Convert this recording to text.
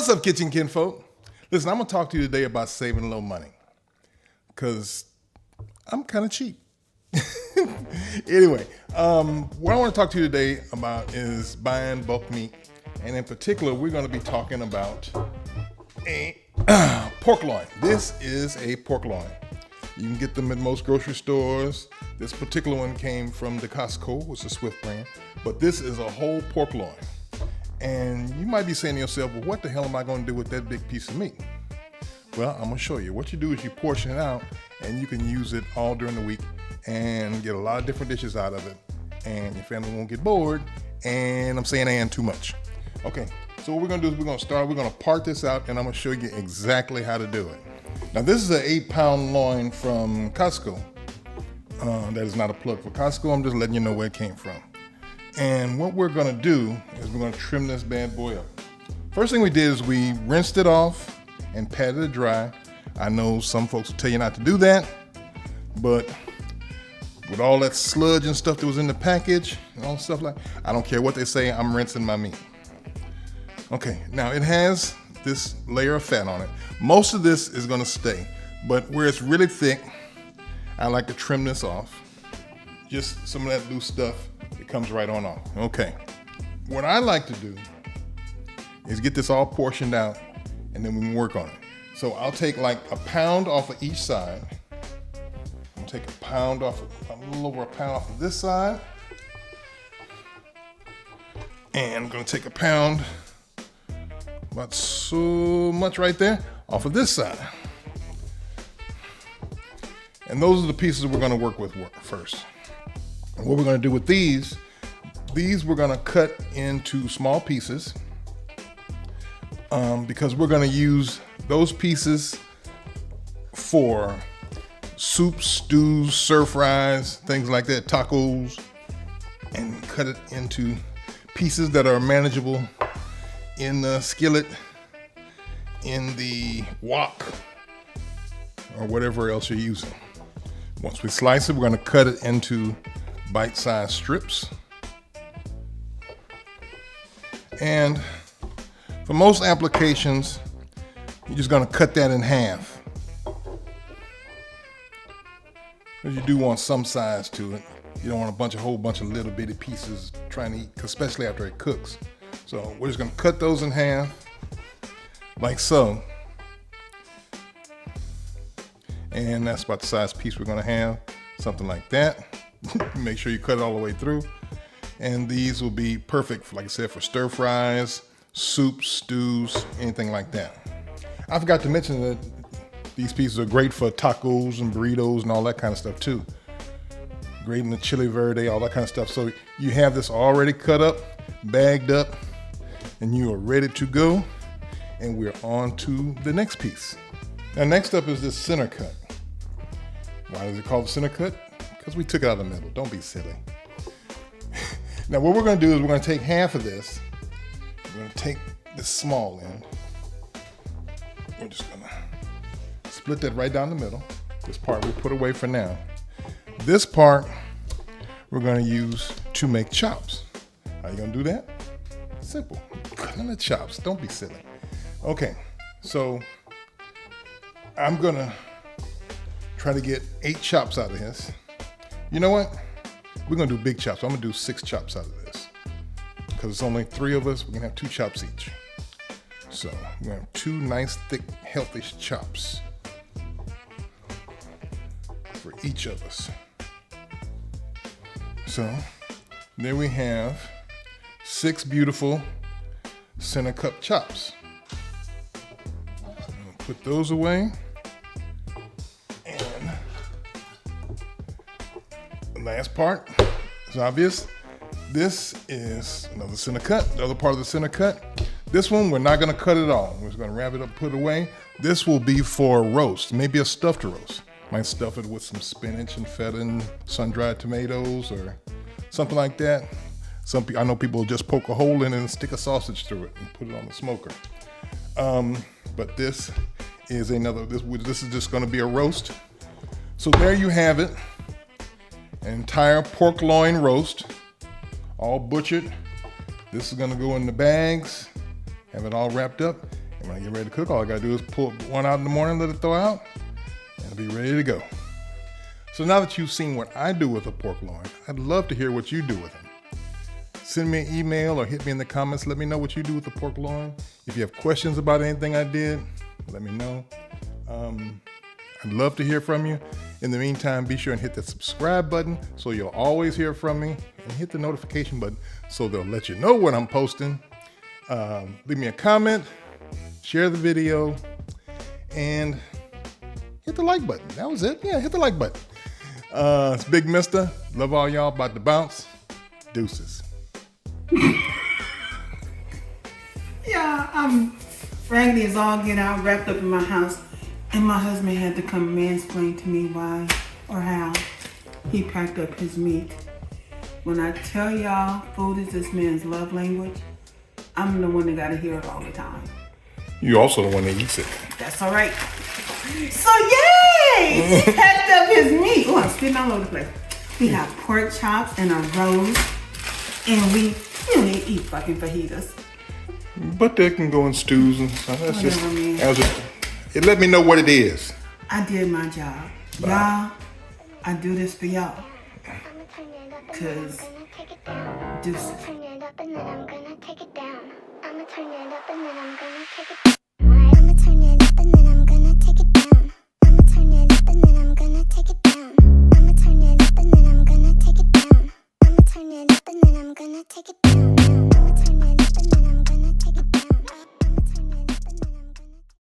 What's up, kitchen kinfolk? Listen, I'm gonna talk to you today about saving a little money because I'm kind of cheap. Anyway, what I want to talk to you today about is buying bulk meat, and in particular, we're going to be talking about a pork loin. This is a pork loin. You can get them at most grocery stores. This particular one came from the Costco, which is a Swift brand, but this is a whole pork loin. And you might be saying to yourself, well, what the hell am I going to do with that big piece of meat? Well, I'm going to show you. What you do is you portion it out, and you can use it all during the week and get a lot of different dishes out of it. And your family won't get bored. And I'm saying and too much. Okay, so what we're going to do is we're going to part this out, and I'm going to show you exactly how to do it. Now, this is an 8-pound loin from Costco. That is not a plug for Costco. I'm just letting you know where it came from. And what we're gonna do is we're gonna trim this bad boy up. First thing we did is we rinsed it off and patted it dry. I know some folks will tell you not to do that, but with all that sludge and stuff that was in the package and all stuff like, I don't care what they say, I'm rinsing my meat. Okay, now it has this layer of fat on it. Most of this is gonna stay, but where it's really thick, I like to trim this off. Just some of that loose stuff, it comes right on off. Okay. What I like to do is get this all portioned out, and then we can work on it. So I'll take like a pound off of each side. I'll take a pound off, a little over a pound off of this side. And I'm gonna take a pound, about so much right there, off of this side. And those are the pieces we're gonna work with first. And what we're gonna do with these we're gonna cut into small pieces because we're gonna use those pieces for soups, stews, stir fries, things like that, tacos, and cut it into pieces that are manageable in the skillet, in the wok, or whatever else you're using. Once we slice it, we're gonna cut it into bite-sized strips. And for most applications, you're just gonna cut that in half. Because you do want some size to it. You don't want a whole bunch of little bitty pieces trying to eat, especially after it cooks. So we're just gonna cut those in half, like so. And that's about the size piece we're gonna have, something like that. Make sure you cut it all the way through. And these will be perfect, like I said, for stir fries, soups, stews, anything like that. I forgot to mention that these pieces are great for tacos and burritos and all that kind of stuff too. Great in the chili verde, all that kind of stuff. So you have this already cut up, bagged up, and you are ready to go. And we're on to the next piece. Now, next up is this center cut. Why is it called the center cut? Because we took it out of the middle. Don't be silly. Now, what we're going to do is we're going to take half of this. We're going to take this small end. We're just going to split that right down the middle. This part we put away for now. This part we're going to use to make chops. How are you going to do that? Simple. Cut in the chops. Don't be silly. Okay, so I'm going to try to get 8 chops out of this. You know what? We're gonna do big chops. I'm gonna do 6 chops out of this. Because it's only 3 of us, we're gonna have 2 chops each. So we're gonna have 2 nice, thick, healthy chops for each of us. So there we have 6 beautiful center cut chops. Put those away. Last part is obvious. This is another center cut, the other part of the center cut. This one, we're not gonna cut it all. We're just gonna wrap it up, put it away. This will be for roast, maybe a stuffed roast. Might stuff it with some spinach and feta and sun-dried tomatoes or something like that. I know people will just poke a hole in it and stick a sausage through it and put it on the smoker. But this is this is just gonna be a roast. So there you have it. An entire pork loin roast, all butchered. This is gonna go in the bags, have it all wrapped up, When I get ready to cook, all I gotta do is pull one out in the morning, let it thaw out, and it'll be ready to go. So now that you've seen what I do with a pork loin, I'd love to hear what you do with them. Send me an email or hit me in the comments. Let me know what you do with the pork loin. If you have questions about anything I did, let me know. I'd love to hear from you. In the meantime, be sure and hit that subscribe button so you'll always hear from me, and hit the notification button so they'll let you know when I'm posting. Leave me a comment, share the video, and hit the like button. That was it. Yeah, hit the like button. It's Big Mister. Love all y'all. About to bounce. Deuces. Yeah, I'm raggedy as all get out, wrapped up in my house, and my husband had to come mansplain to me why or how he packed up his meat. When I tell y'all food is this man's love language, I'm the one that gotta hear it all the time. You also the one that eats it. That's all right. So yay! He packed up his meat. Oh, I'm spitting all over the place. We have pork chops and a roast, and we need to eat fucking fajitas. But they can go in stews and stuff. That's Whatever, man. It let me know what it is. I did my job. Bye. Y'all, I do this for y'all. Cause deuces. Turn it up and then I'm gonna take it down. I'ma turn it up and then I'm gonna take it down.